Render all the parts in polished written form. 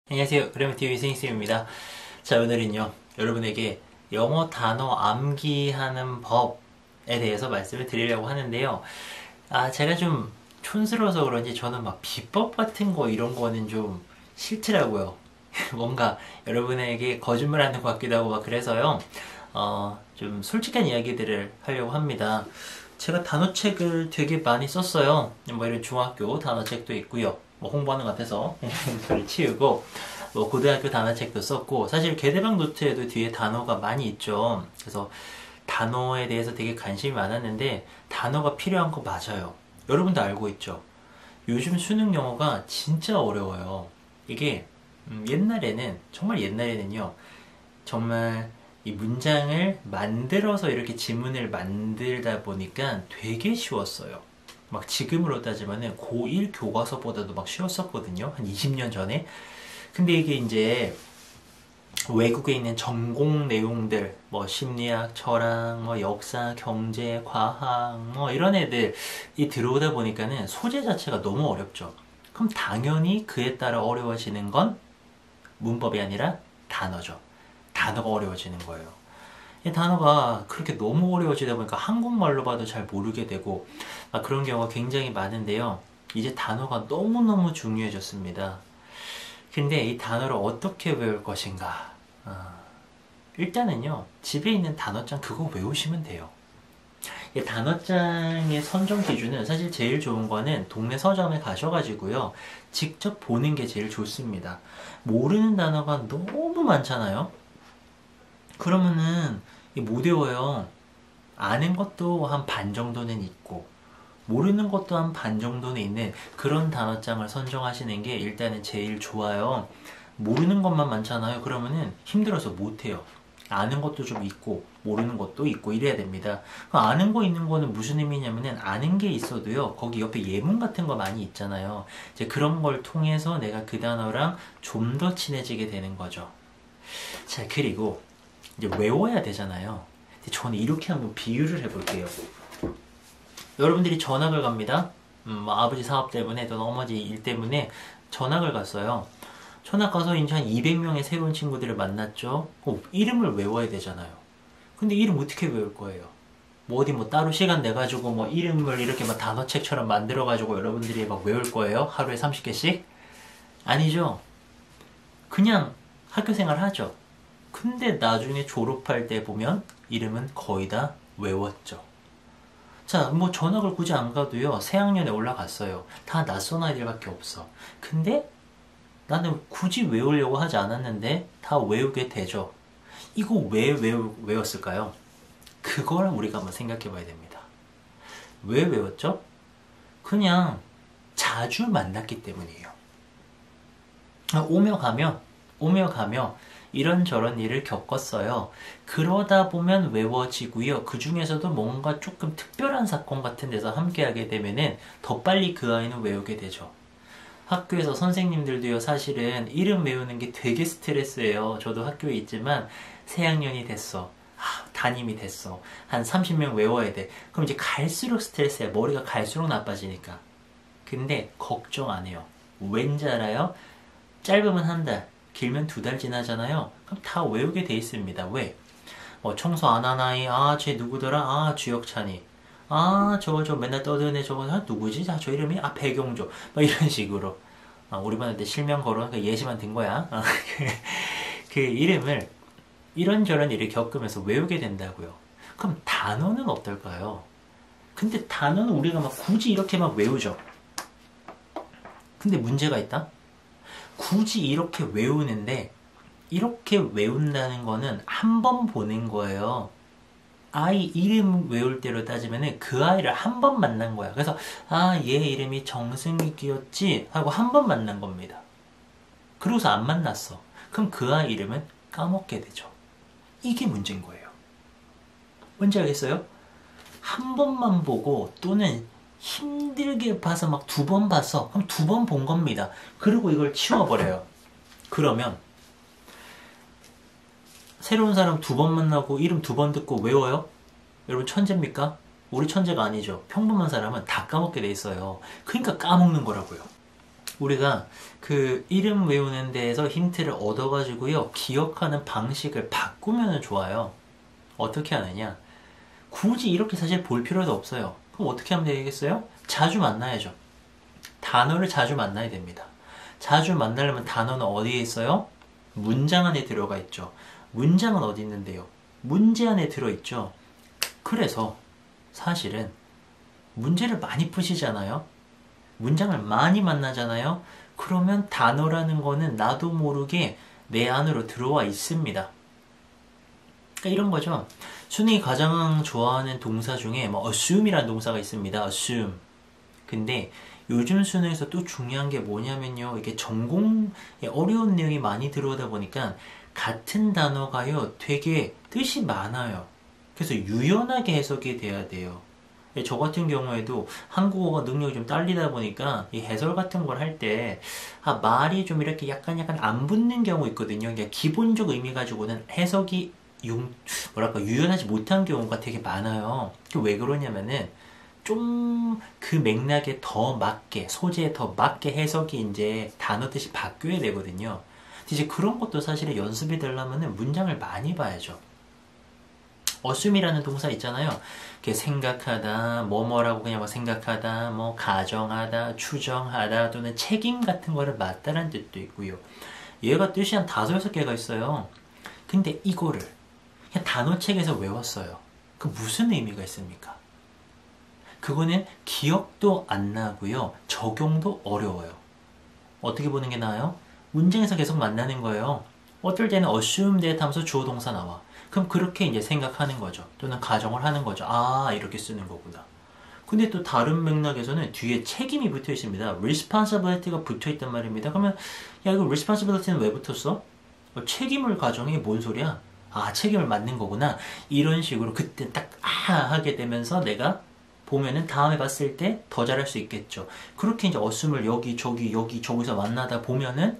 안녕하세요. 그래머TV 승희쌤입니다. 자, 오늘은요, 여러분에게 영어 단어 암기하는 법에 대해서 말씀을 드리려고 하는데요. 제가 좀 촌스러워서 그런지 저는 막 비법 같은 거 이런 거는 좀 싫더라고요. 뭔가 여러분에게 거짓말 하는 것 같기도 하고 막 그래서요. 좀 솔직한 이야기들을 하려고 합니다. 제가 단어책을 되게 많이 썼어요. 뭐 이런 중학교 단어책도 있고요. 뭐 홍보하는 것 같아서 저를 치우고 뭐 고등학교 단어책도 썼고 사실 계대방 노트에도 뒤에 단어가 많이 있죠. 그래서 단어에 대해서 되게 관심이 많았는데 단어가 필요한 거 맞아요. 여러분도 알고 있죠. 요즘 수능 영어가 진짜 어려워요. 이게 옛날에는 정말 옛날에는요. 정말 이 문장을 만들어서 이렇게 지문을 만들다 보니까 되게 쉬웠어요. 막 지금으로 따지면은 고1 교과서보다도 막 쉬웠었거든요. 한 20년 전에. 근데 이게 이제 외국에 있는 전공 내용들, 뭐 심리학, 철학, 뭐 역사, 경제, 과학, 뭐 이런 애들이 들어오다 보니까는 소재 자체가 너무 어렵죠. 그럼 당연히 그에 따라 어려워지는 건 문법이 아니라 단어죠. 단어가 어려워지는 거예요. 이 단어가 그렇게 너무 어려워지다 보니까 한국말로 봐도 잘 모르게 되고 그런 경우가 굉장히 많은데요. 이제 단어가 너무너무 중요해졌습니다. 근데 이 단어를 어떻게 외울 것인가? 일단은요, 집에 있는 단어장 그거 외우시면 돼요. 이 단어장의 선정 기준은 사실 제일 좋은 거는 동네 서점에 가셔가지고요, 직접 보는 게 제일 좋습니다. 모르는 단어가 너무 많잖아요? 그러면은 못 외워요. 아는 것도 한 반 정도는 있고 모르는 것도 한 반 정도는 있는 그런 단어장을 선정하시는 게 일단은 제일 좋아요. 모르는 것만 많잖아요. 그러면은 힘들어서 못해요. 아는 것도 좀 있고 모르는 것도 있고 이래야 됩니다. 아는 거 있는 거는 무슨 의미냐면은 아는 게 있어도요. 거기 옆에 예문 같은 거 많이 있잖아요. 이제 그런 걸 통해서 내가 그 단어랑 좀 더 친해지게 되는 거죠. 자, 그리고 이제 외워야 되잖아요. 저는 이렇게 한번 비유를 해볼게요. 여러분들이 전학을 갑니다. 아버지 사업 때문에 또 나머지 일 때문에 전학을 갔어요. 전학 가서 이제 한 200명의 새로운 친구들을 만났죠. 이름을 외워야 되잖아요. 근데 이름 어떻게 외울 거예요? 뭐 어디 뭐 따로 시간 내가지고 뭐 이름을 이렇게 막 단어책처럼 만들어가지고 여러분들이 막 외울 거예요? 하루에 30개씩? 아니죠. 그냥 학교 생활 하죠. 근데 나중에 졸업할 때 보면 이름은 거의 다 외웠죠. 자, 뭐 전학을 굳이 안 가도요. 새 학년에 올라갔어요. 다 낯선 아이들밖에 없어. 근데 나는 굳이 외우려고 하지 않았는데 다 외우게 되죠. 이거 왜 외웠을까요? 그걸 우리가 한번 생각해 봐야 됩니다. 왜 외웠죠? 그냥 자주 만났기 때문이에요. 오며 가며 이런저런 일을 겪었어요. 그러다 보면 외워지고요. 그 중에서도 뭔가 조금 특별한 사건 같은 데서 함께하게 되면은 더 빨리 그 아이는 외우게 되죠. 학교에서 선생님들도요, 사실은 이름 외우는 게 되게 스트레스예요. 저도 학교에 있지만 새 학년이 됐어. 담임이 됐어. 한 30명 외워야 돼. 그럼 이제 갈수록 스트레스야. 머리가 갈수록 나빠지니까. 근데 걱정 안 해요. 왠지 알아요? 짧으면 한 달, 길면 2달 지나잖아요. 그럼 다 외우게 돼 있습니다. 왜? 청소 안 하는 아이, 쟤 누구더라? 주혁찬이. 저거 맨날 떠드는 애 저거 누구지? 저 이름이? 백용조. 막 이런 식으로. 우리 반한테 실명 걸어놓은 예시만 든 거야. 그 이름을 이런저런 일을 겪으면서 외우게 된다고요. 그럼 단어는 어떨까요? 근데 단어는 우리가 막 굳이 이렇게 막 외우죠. 근데 문제가 있다? 굳이 이렇게 외우는데 이렇게 외운다는 거는 한 번 보는 거예요. 아이 이름 외울 때로 따지면 그 아이를 한 번 만난 거야. 그래서 얘 이름이 정승익이었지 하고 한 번 만난 겁니다. 그러고서 안 만났어. 그럼 그 아이 이름은 까먹게 되죠. 이게 문제인 거예요. 뭔지 알겠어요? 한 번만 보고 또는 힘들게 봐서 막 2번 봤어. 그럼 2번 본 겁니다. 그리고 이걸 치워버려요. 그러면 새로운 사람 2번 만나고 이름 2번 듣고 외워요? 여러분 천재입니까? 우리 천재가 아니죠. 평범한 사람은 다 까먹게 돼 있어요. 그러니까 까먹는 거라고요. 우리가 그 이름 외우는 데에서 힌트를 얻어가지고요, 기억하는 방식을 바꾸면 좋아요. 어떻게 하느냐? 굳이 이렇게 사실 볼 필요도 없어요. 그럼 어떻게 하면 되겠어요? 자주 만나야죠. 단어를 자주 만나야 됩니다. 자주 만나려면 단어는 어디에 있어요? 문장 안에 들어가 있죠. 문장은 어디 있는데요? 문제 안에 들어있죠. 그래서 사실은 문제를 많이 푸시잖아요. 문장을 많이 만나잖아요. 그러면 단어라는 거는 나도 모르게 내 안으로 들어와 있습니다. 그러니까 이런 거죠. 순이 가장 좋아하는 동사 중에 뭐 assume이라는 동사가 있습니다. assume. 근데 요즘 수능에서 또 중요한 게 뭐냐면요, 이게 전공에 어려운 내용이 많이 들어오다 보니까 같은 단어가요 되게 뜻이 많아요. 그래서 유연하게 해석이 돼야 돼요. 저 같은 경우에도 한국어가 능력이 좀 딸리다 보니까 이 해설 같은 걸 할 때 말이 좀 이렇게 약간 안 붙는 경우 있거든요. 그러니까 기본적 의미 가지고는 해석이 유연하지 못한 경우가 되게 많아요. 왜 그러냐면은 좀 그 맥락에 더 맞게, 소재에 더 맞게 해석이 이제 단어 뜻이 바뀌어야 되거든요. 이제 그런 것도 사실은 연습이 되려면은 문장을 많이 봐야죠. assume이라는 동사 있잖아요. 생각하다, 뭐뭐라고 그냥 생각하다, 뭐 가정하다, 추정하다, 또는 책임 같은 거를 맞다라는 뜻도 있고요. 얘가 뜻이 한 5-6개가 있어요. 근데 이거를 그냥 단어책에서 외웠어요. 그 무슨 의미가 있습니까? 그거는 기억도 안 나고요. 적용도 어려워요. 어떻게 보는 게 나아요? 문장에서 계속 만나는 거예요. 어떨 때는 assume that 하면서 주어 동사 나와. 그럼 그렇게 이제 생각하는 거죠. 또는 가정을 하는 거죠. 아, 이렇게 쓰는 거구나. 근데 또 다른 맥락에서는 뒤에 책임이 붙어 있습니다. responsibility가 붙어 있단 말입니다. 그러면 야, 이거 responsibility는 왜 붙었어? 책임을 가정해 뭔 소리야? 아, 책임을 맡는 거구나. 이런 식으로 그때 딱 하게 되면서 내가 보면은 다음에 봤을 때 더 잘할 수 있겠죠. 그렇게 이제 assume을 여기저기서 만나다 보면은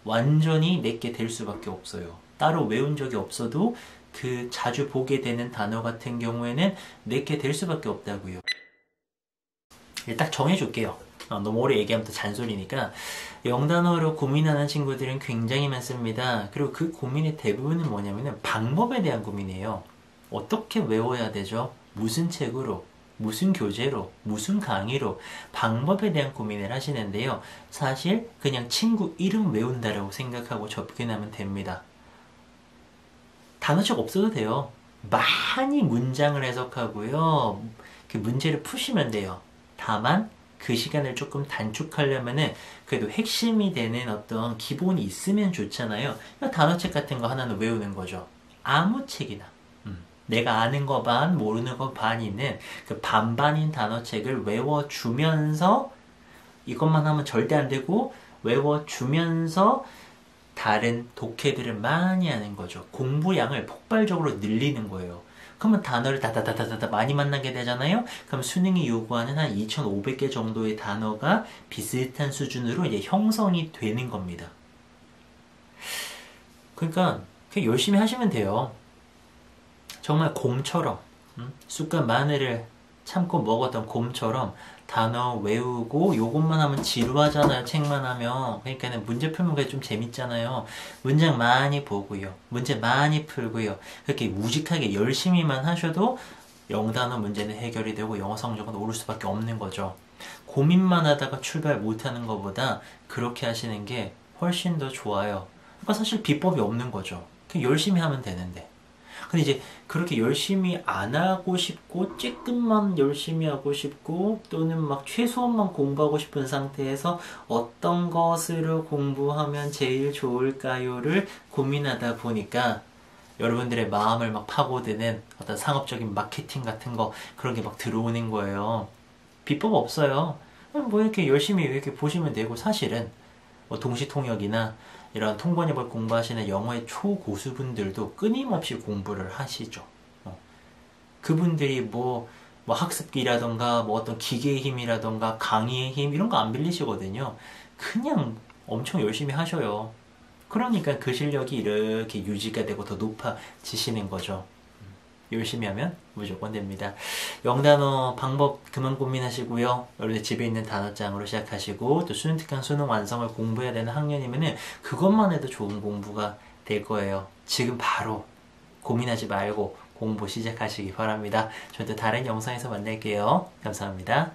완전히 내게 될 수밖에 없어요. 따로 외운 적이 없어도 그 자주 보게 되는 단어 같은 경우에는 내게 될 수밖에 없다고요. 딱 정해줄게요. 너무 오래 얘기하면 또 잔소리니까. 영단어로 고민하는 친구들은 굉장히 많습니다. 그리고 그 고민의 대부분은 뭐냐면은 방법에 대한 고민이에요. 어떻게 외워야 되죠? 무슨 책으로? 무슨 교재로? 무슨 강의로? 방법에 대한 고민을 하시는데요. 사실 그냥 친구 이름 외운다라고 생각하고 접근하면 됩니다. 단어책 없어도 돼요. 많이 문장을 해석하고요. 그 문제를 푸시면 돼요. 다만 그 시간을 조금 단축하려면은 그래도 핵심이 되는 어떤 기본이 있으면 좋잖아요. 단어책 같은 거 하나는 외우는 거죠. 아무 책이나. 내가 아는 거 반, 모르는 거 반 있는 그 반반인 단어책을 외워주면서 이것만 하면 절대 안 되고 외워주면서 다른 독해들을 많이 하는 거죠. 공부량을 폭발적으로 늘리는 거예요. 그러면 단어를 다다다다다 많이 만나게 되잖아요. 그럼 수능이 요구하는 한 2,500개 정도의 단어가 비슷한 수준으로 이제 형성이 되는 겁니다. 그러니까 그냥 열심히 하시면 돼요. 정말 곰처럼 쑥갓 마늘을 참고 먹었던 곰처럼 단어 외우고 요것만 하면 지루하잖아요. 책만 하면. 그러니까는 문제 풀면 그게 좀 재밌잖아요. 문장 많이 보고요. 문제 많이 풀고요. 그렇게 우직하게 열심히만 하셔도 영단어 문제는 해결이 되고 영어 성적은 오를 수밖에 없는 거죠. 고민만 하다가 출발 못하는 것보다 그렇게 하시는 게 훨씬 더 좋아요. 그러니까 사실 비법이 없는 거죠. 그냥 열심히 하면 되는데. 근데 이제 그렇게 열심히 안 하고 싶고 조금만 열심히 하고 싶고 또는 막 최소한만 공부하고 싶은 상태에서 어떤 것으로 공부하면 제일 좋을까요를 고민하다 보니까 여러분들의 마음을 막 파고드는 어떤 상업적인 마케팅 같은 거 그런 게 막 들어오는 거예요. 비법 없어요. 뭐 이렇게 열심히 이렇게 보시면 되고 사실은 뭐 동시통역이나 이런 통번역을 공부하시는 영어의 초고수분들도 끊임없이 공부를 하시죠. 그분들이 뭐 학습기라던가 뭐 어떤 기계의 힘이라던가 강의의 힘 이런 거 안 빌리시거든요. 그냥 엄청 열심히 하셔요. 그러니까 그 실력이 이렇게 유지가 되고 더 높아지시는 거죠. 열심히 하면 무조건 됩니다. 영단어 방법 그만 고민하시고요. 여러분 집에 있는 단어장으로 시작하시고 또 수능 특강 수능 완성을 공부해야 되는 학년이면은 그것만 해도 좋은 공부가 될 거예요. 지금 바로 고민하지 말고 공부 시작하시기 바랍니다. 저는 또 다른 영상에서 만날게요. 감사합니다.